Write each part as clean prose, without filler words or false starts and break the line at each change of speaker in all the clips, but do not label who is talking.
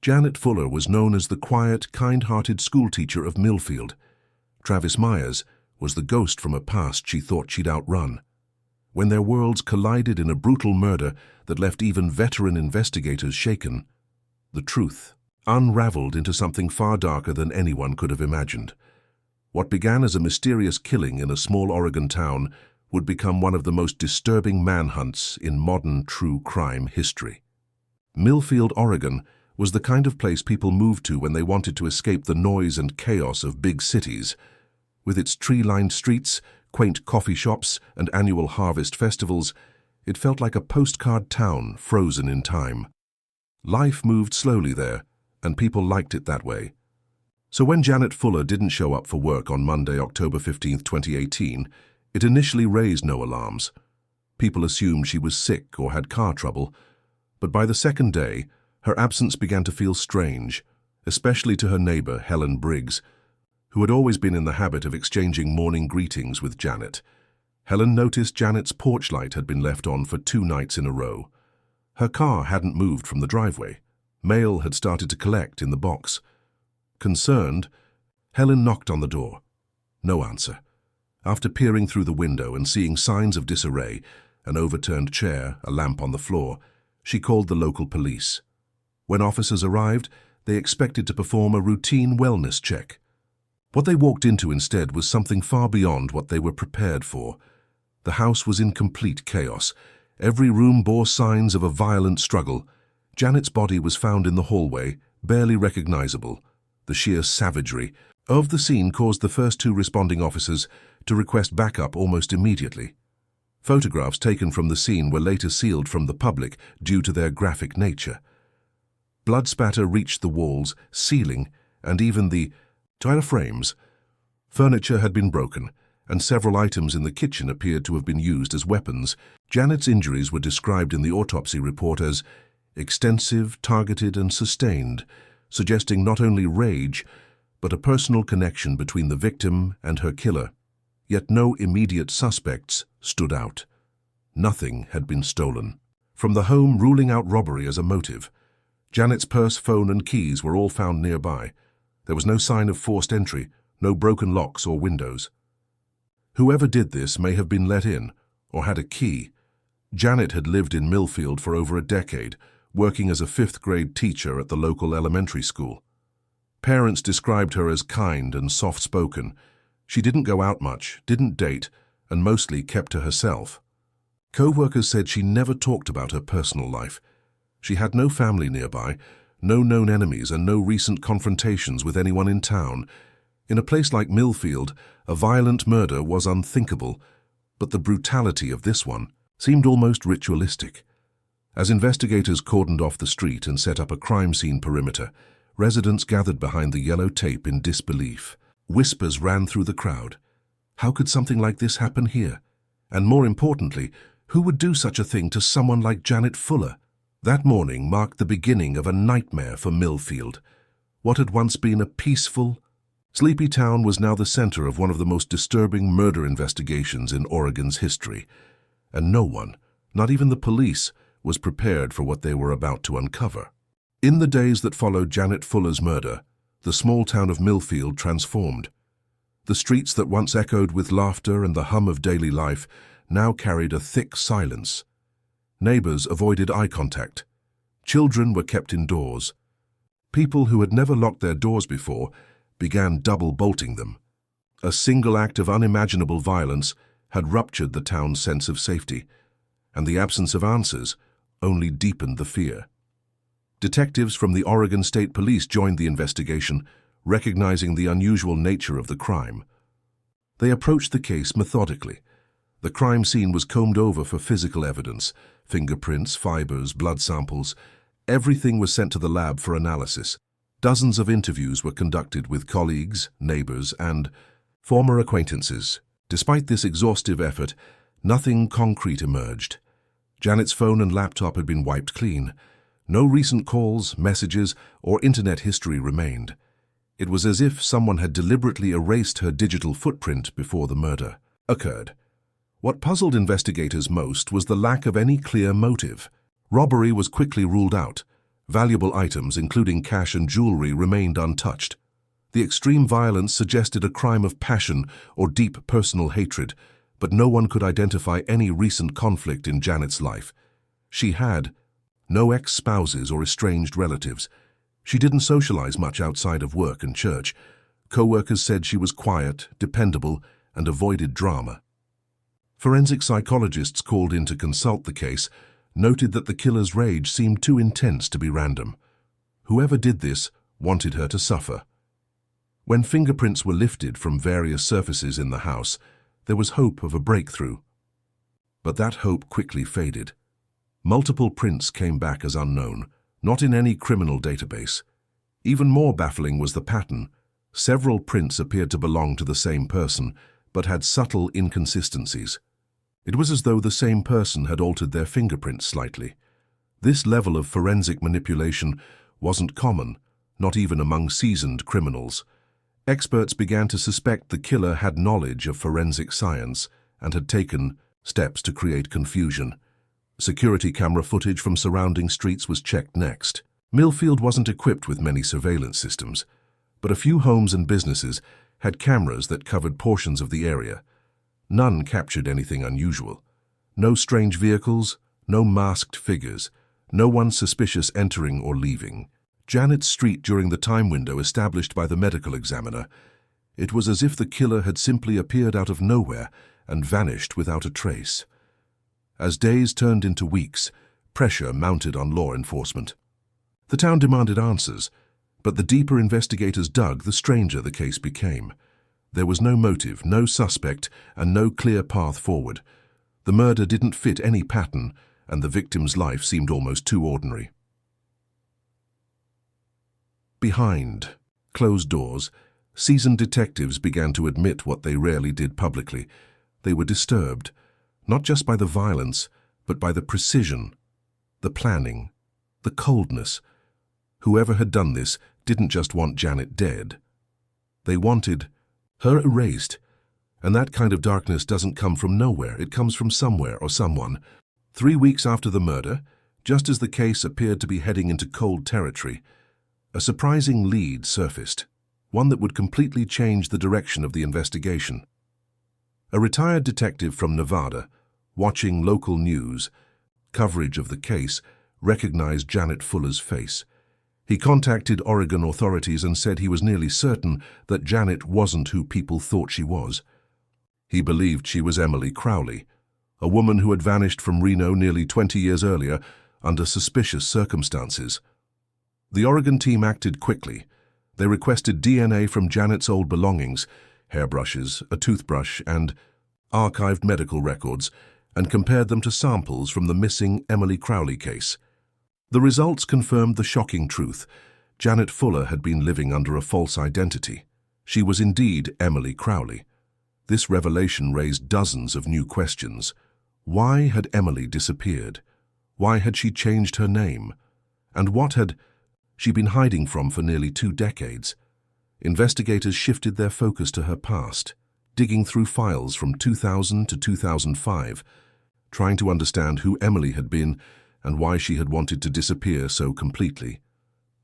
Janet Fuller was known as the quiet, kind-hearted schoolteacher of Millfield. Travis Meyers was the ghost from a past she thought she'd outrun. When their worlds collided in a brutal murder that left even veteran investigators shaken, the truth unraveled into something far darker than anyone could have imagined. What began as a mysterious killing in a small Oregon town would become one of the most disturbing manhunts in modern true crime history. Millfield, Oregon, was the kind of place people moved to when they wanted to escape the noise and chaos of big cities. With its tree-lined streets, quaint coffee shops, and annual harvest festivals, it felt like a postcard town frozen in time. Life moved slowly there, and people liked it that way. So when Janet Fuller didn't show up for work on Monday, October 15, 2018, it initially raised no alarms. People assumed she was sick or had car trouble, but by the second day, her absence began to feel strange, especially to her neighbor, Helen Briggs, who had always been in the habit of exchanging morning greetings with Janet. Helen noticed Janet's porch light had been left on for 2 nights in a row. Her car hadn't moved from the driveway. Mail had started to collect in the box. Concerned, Helen knocked on the door. No answer. After peering through the window and seeing signs of disarray, an overturned chair, a lamp on the floor, she called the local police. When officers arrived, they expected to perform a routine wellness check. What they walked into instead was something far beyond what they were prepared for. The house was in complete chaos. Every room bore signs of a violent struggle. Janet's body was found in the hallway, barely recognizable. The sheer savagery of the scene caused the first 2 responding officers to request backup almost immediately. Photographs taken from the scene were later sealed from the public due to their graphic nature. Blood spatter reached the walls, ceiling, and even the frames. Furniture had been broken, and several items in the kitchen appeared to have been used as weapons. Janet's injuries were described in the autopsy report as extensive, targeted, and sustained, suggesting not only rage, but a personal connection between the victim and her killer. Yet no immediate suspects stood out. Nothing had been stolen. From the home ruling out robbery as a motive, Janet's purse, phone, and keys were all found nearby. There was no sign of forced entry, no broken locks or windows. Whoever did this may have been let in, or had a key. Janet had lived in Millfield for over a decade, working as a 5th-grade teacher at the local elementary school. Parents described her as kind and soft-spoken. She didn't go out much, didn't date, and mostly kept to herself. Co-workers said she never talked about her personal life. She had no family nearby, no known enemies, and no recent confrontations with anyone in town. In a place like Millfield, a violent murder was unthinkable, but the brutality of this one seemed almost ritualistic. As investigators cordoned off the street and set up a crime scene perimeter, residents gathered behind the yellow tape in disbelief. Whispers ran through the crowd. How could something like this happen here? And more importantly, who would do such a thing to someone like Janet Fuller? That morning marked the beginning of a nightmare for Millfield. What had once been a peaceful, sleepy town was now the center of one of the most disturbing murder investigations in Oregon's history. And no one, not even the police, was prepared for what they were about to uncover. In the days that followed Janet Fuller's murder, the small town of Millfield transformed. The streets that once echoed with laughter and the hum of daily life now carried a thick silence. Neighbors avoided eye contact. Children were kept indoors. People who had never locked their doors before began double-bolting them. A single act of unimaginable violence had ruptured the town's sense of safety, and the absence of answers only deepened the fear. Detectives from the Oregon State Police joined the investigation, recognizing the unusual nature of the crime. They approached the case methodically. The crime scene was combed over for physical evidence, fingerprints, fibers, blood samples. Everything was sent to the lab for analysis. Dozens of interviews were conducted with colleagues, neighbors, and former acquaintances. Despite this exhaustive effort, nothing concrete emerged. Janet's phone and laptop had been wiped clean. No recent calls, messages, or internet history remained. It was as if someone had deliberately erased her digital footprint before the murder occurred. What puzzled investigators most was the lack of any clear motive. Robbery was quickly ruled out. Valuable items, including cash and jewelry, remained untouched. The extreme violence suggested a crime of passion or deep personal hatred, but no one could identify any recent conflict in Janet's life. She had no ex-spouses or estranged relatives. She didn't socialize much outside of work and church. Co-workers said she was quiet, dependable, and avoided drama. Forensic psychologists called in to consult the case noted that the killer's rage seemed too intense to be random. Whoever did this wanted her to suffer. When fingerprints were lifted from various surfaces in the house, there was hope of a breakthrough. But that hope quickly faded. Multiple prints came back as unknown, not in any criminal database. Even more baffling was the pattern. Several prints appeared to belong to the same person, but had subtle inconsistencies. It was as though the same person had altered their fingerprints slightly. This level of forensic manipulation wasn't common, not even among seasoned criminals. Experts began to suspect the killer had knowledge of forensic science and had taken steps to create confusion. Security camera footage from surrounding streets was checked next. Millfield wasn't equipped with many surveillance systems, but a few homes and businesses had cameras that covered portions of the area. None captured anything unusual. No strange vehicles, no masked figures, no one suspicious entering or leaving. Janet's street during the time window established by the medical examiner. It was as if the killer had simply appeared out of nowhere and vanished without a trace. As days turned into weeks, pressure mounted on law enforcement. The town demanded answers, but the deeper investigators dug, the stranger the case became. There was no motive, no suspect, and no clear path forward. The murder didn't fit any pattern, and the victim's life seemed almost too ordinary. Behind closed doors, seasoned detectives began to admit what they rarely did publicly. They were disturbed, not just by the violence, but by the precision, the planning, the coldness. Whoever had done this didn't just want Janet dead. They wanted her erased, and that kind of darkness doesn't come from nowhere, it comes from somewhere or someone. 3 weeks after the murder, just as the case appeared to be heading into cold territory, a surprising lead surfaced, one that would completely change the direction of the investigation. A retired detective from Nevada, watching local news coverage of the case, recognized Janet Fuller's face. He contacted Oregon authorities and said he was nearly certain that Janet wasn't who people thought she was. He believed she was Emily Crowley, a woman who had vanished from Reno nearly 20 years earlier under suspicious circumstances. The Oregon team acted quickly. They requested DNA from Janet's old belongings, hairbrushes, a toothbrush, and archived medical records, and compared them to samples from the missing Emily Crowley case. The results confirmed the shocking truth. Janet Fuller had been living under a false identity. She was indeed Emily Crowley. This revelation raised dozens of new questions. Why had Emily disappeared? Why had she changed her name? And what had she been hiding from for nearly 2 decades? Investigators shifted their focus to her past, digging through files from 2000 to 2005, trying to understand who Emily had been and why she had wanted to disappear so completely.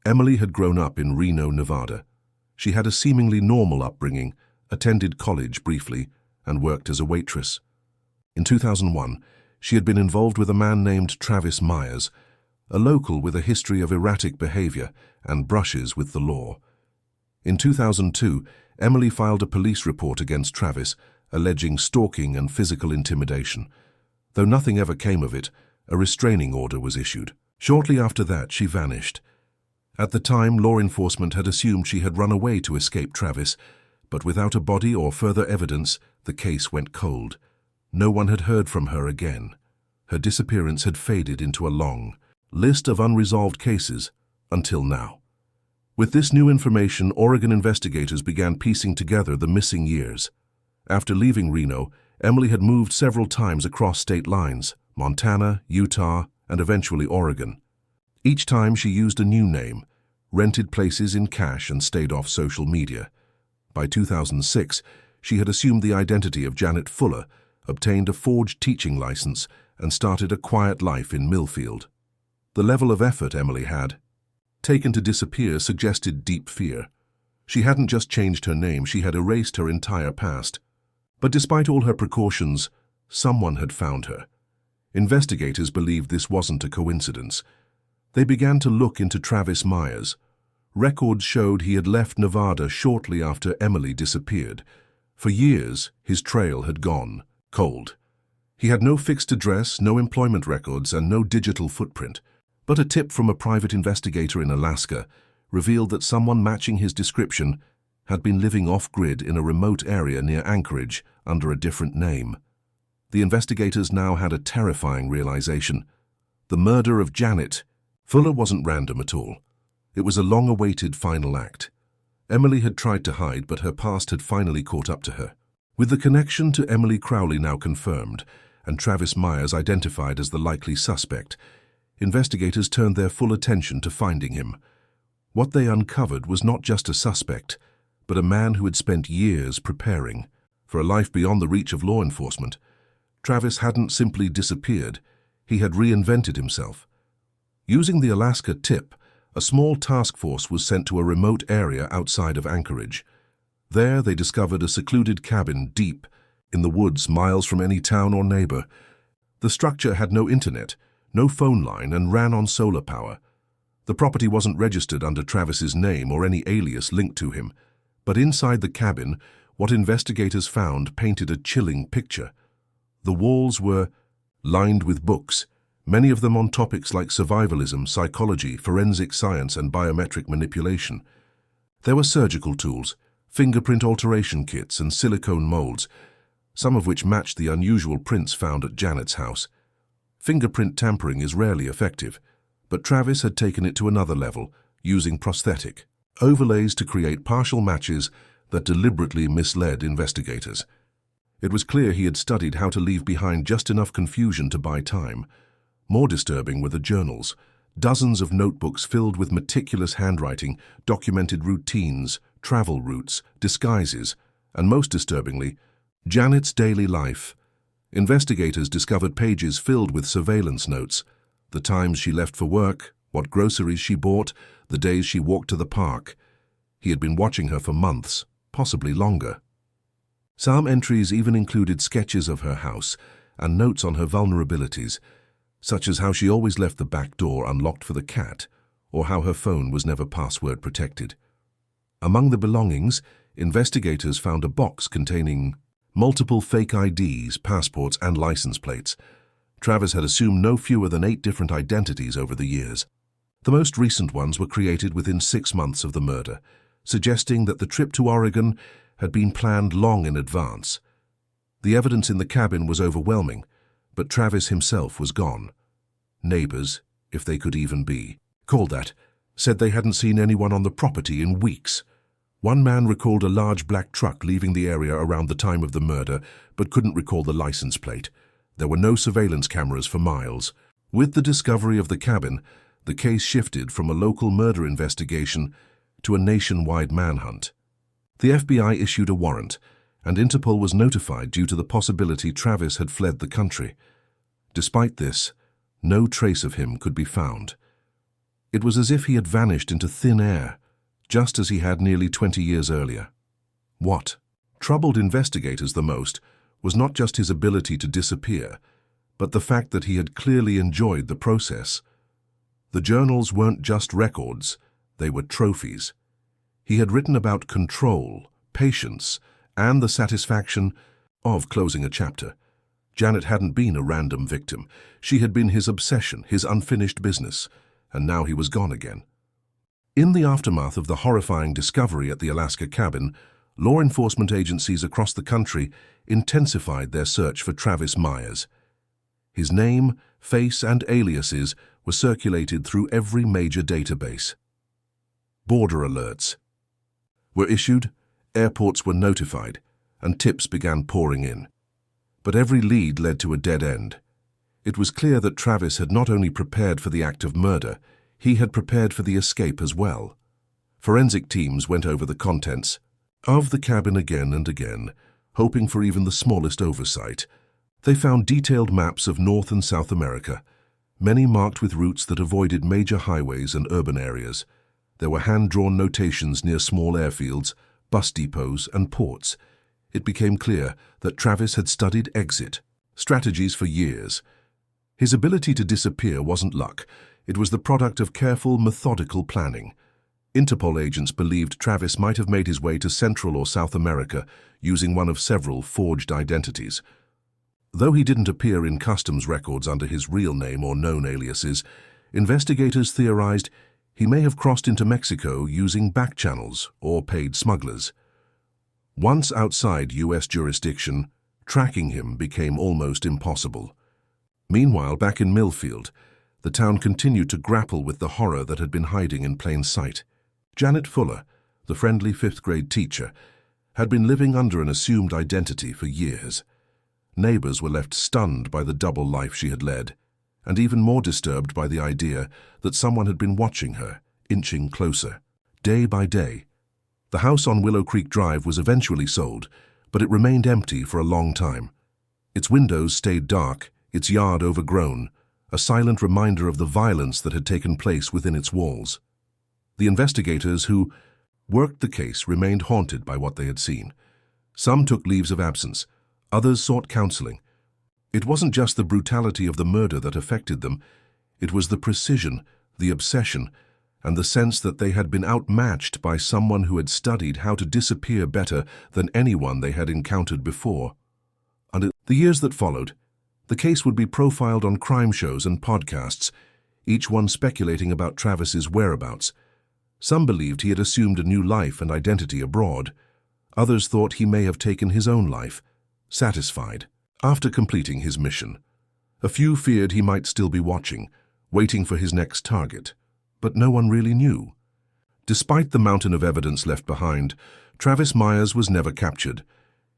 Emily had grown up in Reno, Nevada. She had a seemingly normal upbringing, attended college briefly, and worked as a waitress. In 2001, she had been involved with a man named Travis Meyers, a local with a history of erratic behavior and brushes with the law. In 2002, Emily filed a police report against Travis, alleging stalking and physical intimidation. Though nothing ever came of it, a restraining order was issued. Shortly after that, she vanished. At the time, law enforcement had assumed she had run away to escape Travis, but without a body or further evidence, the case went cold. No one had heard from her again. Her disappearance had faded into a long list of unresolved cases until now. With this new information, Oregon investigators began piecing together the missing years. After leaving Reno, Emily had moved several times across state lines: Montana, Utah, and eventually Oregon. Each time she used a new name, rented places in cash, and stayed off social media. By 2006, she had assumed the identity of Janet Fuller, obtained a forged teaching license, and started a quiet life in Millfield. The level of effort Emily had, taken to disappear suggested deep fear. She hadn't just changed her name, she had erased her entire past. But despite all her precautions, someone had found her. Investigators believed this wasn't a coincidence. They began to look into Travis Meyers. Records showed he had left Nevada shortly after Emily disappeared. For years, his trail had gone cold. He had no fixed address, no employment records, and no digital footprint. But a tip from a private investigator in Alaska revealed that someone matching his description had been living off-grid in a remote area near Anchorage under a different name. The investigators now had a terrifying realization. The murder of Janet Fuller wasn't random at all. It was a long-awaited final act. Emily had tried to hide, but her past had finally caught up to her. With the connection to Emily Crowley now confirmed, and Travis Meyers identified as the likely suspect, investigators turned their full attention to finding him. What they uncovered was not just a suspect, but a man who had spent years preparing for a life beyond the reach of law enforcement. Travis hadn't simply disappeared, he had reinvented himself. Using the Alaska tip, a small task force was sent to a remote area outside of Anchorage. There they discovered a secluded cabin deep in the woods, miles from any town or neighbor. The structure had no internet, no phone line, and ran on solar power. The property wasn't registered under Travis's name or any alias linked to him, but inside the cabin, what investigators found painted a chilling picture. The walls were lined with books, many of them on topics like survivalism, psychology, forensic science, and biometric manipulation. There were surgical tools, fingerprint alteration kits, and silicone molds, some of which matched the unusual prints found at Janet's house. Fingerprint tampering is rarely effective, but Travis had taken it to another level, using prosthetic overlays to create partial matches that deliberately misled investigators. It was clear he had studied how to leave behind just enough confusion to buy time. More disturbing were the journals. Dozens of notebooks filled with meticulous handwriting documented routines, travel routes, disguises, and most disturbingly, Janet's daily life. Investigators discovered pages filled with surveillance notes, the times she left for work, what groceries she bought, the days she walked to the park. He had been watching her for months, possibly longer. Some entries even included sketches of her house and notes on her vulnerabilities, such as how she always left the back door unlocked for the cat, or how her phone was never password protected. Among the belongings, investigators found a box containing multiple fake IDs, passports, and license plates. Travis had assumed no fewer than 8 different identities over the years. The most recent ones were created within 6 months of the murder, suggesting that the trip to Oregon had been planned long in advance. The evidence in the cabin was overwhelming, but Travis himself was gone. Neighbors, if they could even be, called that, said they hadn't seen anyone on the property in weeks. One man recalled a large black truck leaving the area around the time of the murder, but couldn't recall the license plate. There were no surveillance cameras for miles. With the discovery of the cabin, the case shifted from a local murder investigation to a nationwide manhunt. The FBI issued a warrant, and Interpol was notified due to the possibility Travis had fled the country. Despite this, no trace of him could be found. It was as if he had vanished into thin air, just as he had nearly 20 years earlier. What troubled investigators the most was not just his ability to disappear, but the fact that he had clearly enjoyed the process. The journals weren't just records, they were trophies. He had written about control, patience, and the satisfaction of closing a chapter. Janet hadn't been a random victim. She had been his obsession, his unfinished business, and now he was gone again. In the aftermath of the horrifying discovery at the Alaska cabin, law enforcement agencies across the country intensified their search for Travis Meyers. His name, face, and aliases were circulated through every major database. Border alerts were issued, airports were notified, and tips began pouring in. But every lead led to a dead end. It was clear that Travis had not only prepared for the act of murder, he had prepared for the escape as well. Forensic teams went over the contents of the cabin again and again, hoping for even the smallest oversight. They found detailed maps of North and South America, many marked with routes that avoided major highways and urban areas. There were hand-drawn notations near small airfields, bus depots, and ports. It became clear that Travis had studied exit strategies for years. His ability to disappear wasn't luck. It was the product of careful, methodical planning. Interpol agents believed Travis might have made his way to Central or South America using one of several forged identities. Though he didn't appear in customs records under his real name or known aliases, investigators theorized he may have crossed into Mexico using back channels or paid smugglers. Once outside U.S. jurisdiction, tracking him became almost impossible. Meanwhile, back in Millfield, the town continued to grapple with the horror that had been hiding in plain sight. Janet Fuller, the friendly fifth-grade teacher, had been living under an assumed identity for years. Neighbors were left stunned by the double life she had led, and even more disturbed by the idea that someone had been watching her, inching closer, day by day. The house on Willow Creek Drive was eventually sold, but it remained empty for a long time. Its windows stayed dark, its yard overgrown, a silent reminder of the violence that had taken place within its walls. The investigators who worked the case remained haunted by what they had seen. Some took leaves of absence, others sought counseling. It wasn't just the brutality of the murder that affected them, it was the precision, the obsession, and the sense that they had been outmatched by someone who had studied how to disappear better than anyone they had encountered before. And in the years that followed, the case would be profiled on crime shows and podcasts, each one speculating about Travis's whereabouts. Some believed he had assumed a new life and identity abroad. Others thought he may have taken his own life, satisfied, after completing his mission. A few feared he might still be watching, waiting for his next target. But no one really knew. Despite the mountain of evidence left behind, Travis Meyers was never captured.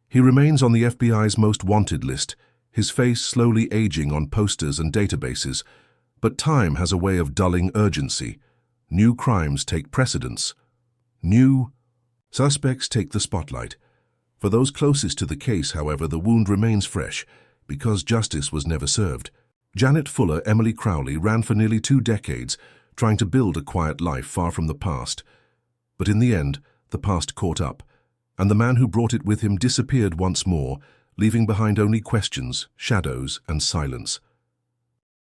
He remains on the FBI's most wanted list, his face slowly aging on posters and databases. But time has a way of dulling urgency. New crimes take precedence. New suspects take the spotlight. For those closest to the case, however, the wound remains fresh, because justice was never served. Janet Fuller, Emily Crowley, ran for nearly 2 decades, trying to build a quiet life far from the past. But in the end, the past caught up, and the man who brought it with him disappeared once more, leaving behind only questions, shadows, and silence.